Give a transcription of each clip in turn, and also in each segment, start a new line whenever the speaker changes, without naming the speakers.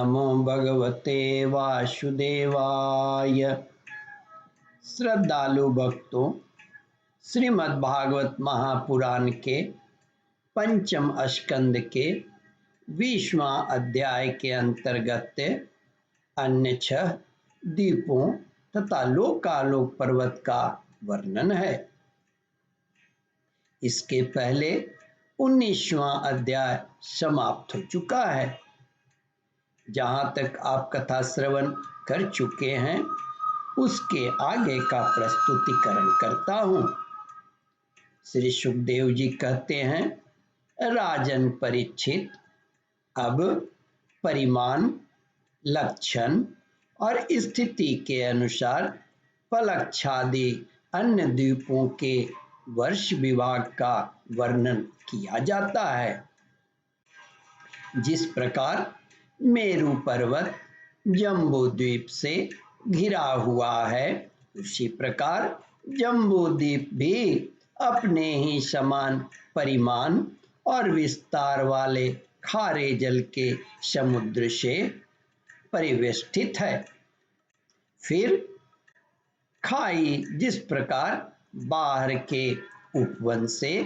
नमो भगवते वासुदेवाय। श्रद्धालु भक्तों, श्रीमद् भागवत महापुराण के पंचम स्कंद के 20वां अध्याय के अंतर्गत अन्य 6 द्वीपों तथा लोकालोक पर्वत का वर्णन है। इसके पहले 19वां अध्याय समाप्त हो चुका है। जहाँ तक आप कथा श्रवण कर चुके हैं उसके आगे का प्रस्तुतिकरण करता हूँ। श्री सुखदेव जी कहते हैं, राजन परीक्षित, अब परिमाण, लक्षण और स्थिति के अनुसार पलक्षादि अन्य द्वीपों के वर्ष विभाग का वर्णन किया जाता है। जिस प्रकार मेरु पर्वत जम्बू द्वीप से घिरा हुआ है, उसी प्रकार जम्बू द्वीप भी अपने ही समान परिमाण और विस्तार वाले खारे जल के समुद्र से परिवेष्टित है। फिर खाई जिस प्रकार बाहर के उपवन से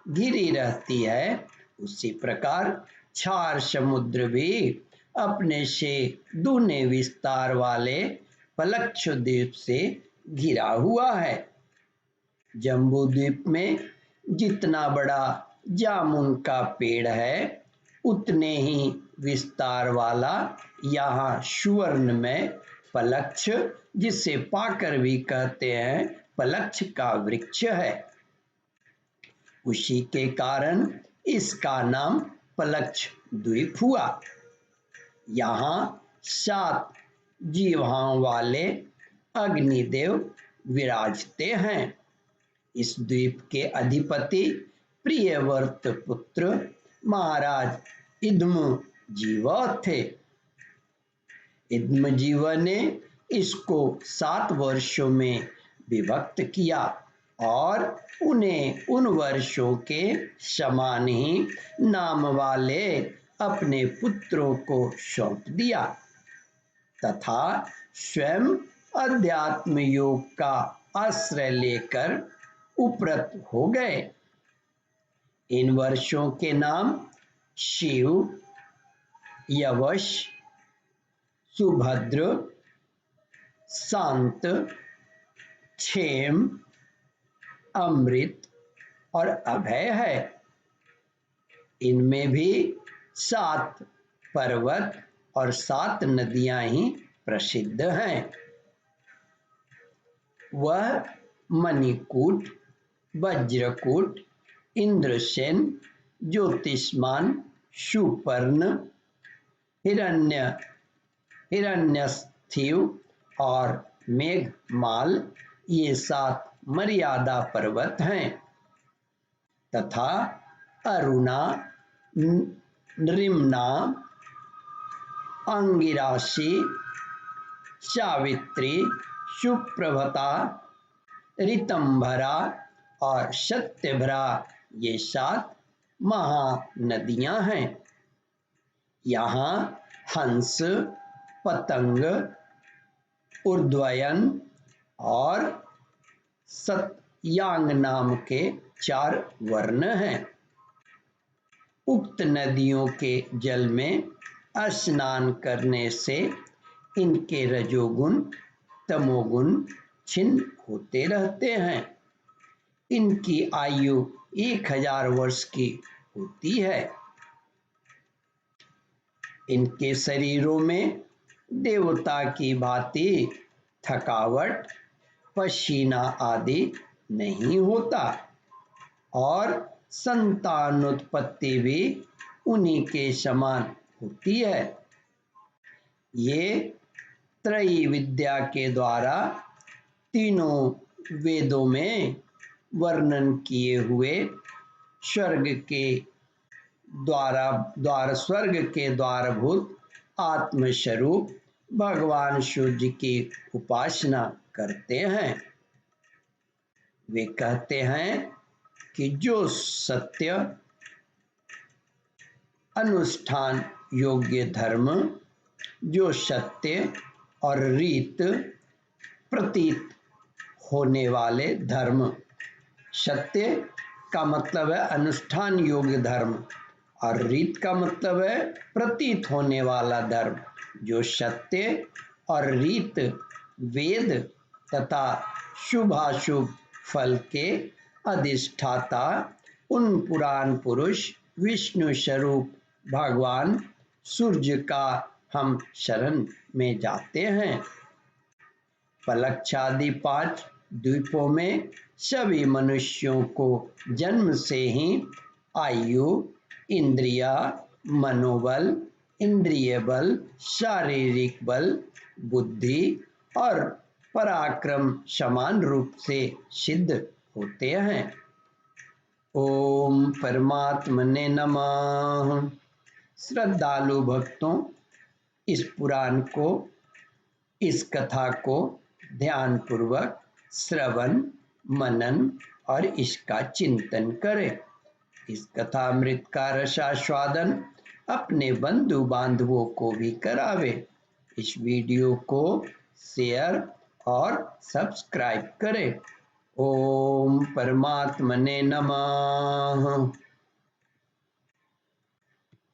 घिरी रहती है, उसी प्रकार क्षार समुद्र भी अपने से दूने विस्तार वाले पलक्ष द्वीप से घिरा हुआ है। जम्बू द्वीप में जितना बड़ा जामुन का पेड़ है, उतने ही विस्तार वाला यहाँ सुवर्ण में पलक्ष, जिसे पाकर भी कहते हैं, पलक्ष का वृक्ष है। उसी के कारण इसका नाम पलक्ष द्वीप हुआ। यहाँ 7 जीवाओं वाले अग्निदेव विराजते हैं। इस द्वीप के अधिपति प्रियव्रत पुत्र महाराज इद्म जीव थे। इद्म जीव ने इसको 7 वर्षों में विभक्त किया और उन्हें उन वर्षों के समान ही नाम वाले अपने पुत्रों को सौंप दिया तथा स्वयं अध्यात्म योग का आश्रय लेकर उपरत हो गए। इन वर्षों के नाम शिव, यवश, सुभद्र, शांत, क्षेम, अमृत और अभय है। इनमें भी 7 पर्वत और 7 नदियां ही प्रसिद्ध हैं। वह मणिकूट, वज्रकूट, इंद्रसेन, ज्योतिष्मान, सुपर्ण, हिरण्यस्थीव और मेघमाल, ये 7 मर्यादा पर्वत हैं तथा अरुणा, नृम्ना, अंगिराशि, सावित्री, सुप्रभता, ऋतंभरा और सत्यभरा, ये 7 महानदियां हैं। यहाँ हंस, पतंग, उर्ध्वयन और सतयांग नाम के 4 वर्ण हैं। उक्त नदियों के जल में स्नान करने से इनके रजोगुण तमोगुण छिन्न होते रहते हैं। इनकी आयु 1000 वर्ष की होती है। इनके शरीरों में देवता की भांति थकावट, पसीना आदि नहीं होता और संतानोत्पत्ति भी उन्हीं के समान होती है। ये त्रयी विद्या के द्वारा तीनों वेदों में वर्णन किए हुए स्वर्ग के द्वारभूत आत्मस्वरूप भगवान सूर्य की उपासना करते हैं। वे कहते हैं कि जो सत्य अनुष्ठान योग्य धर्म जो सत्य और रीत प्रतीत होने वाले धर्म। सत्य का मतलब है अनुष्ठान योग्य धर्म और रीत का मतलब है प्रतीत होने वाला धर्म। जो सत्य और रीत वेद तथा शुभाशुभ फल के अधिष्ठाता उन पुराण पुरुष विष्णु स्वरूप भगवान सूर्य का हम शरण में जाते हैं। पलक्षादि 5 द्वीपों में सभी मनुष्यों को जन्म से ही आयु, इंद्रिया, मनोबल, इंद्रिय बल, शारीरिक बल, बुद्धि और पराक्रम समान रूप से सिद्ध होते हैं। ओम परमात्मने नमः। श्रद्धालु भक्तों, इस पुराण को, इस कथा को ध्यान पूर्वक श्रवण, मनन और इसका चिंतन करें। इस कथामृत का रसास्वादन अपने बंधु बांधवों को भी करावे। इस वीडियो को शेयर और सब्सक्राइब करें। ओम परमात्मने नमः।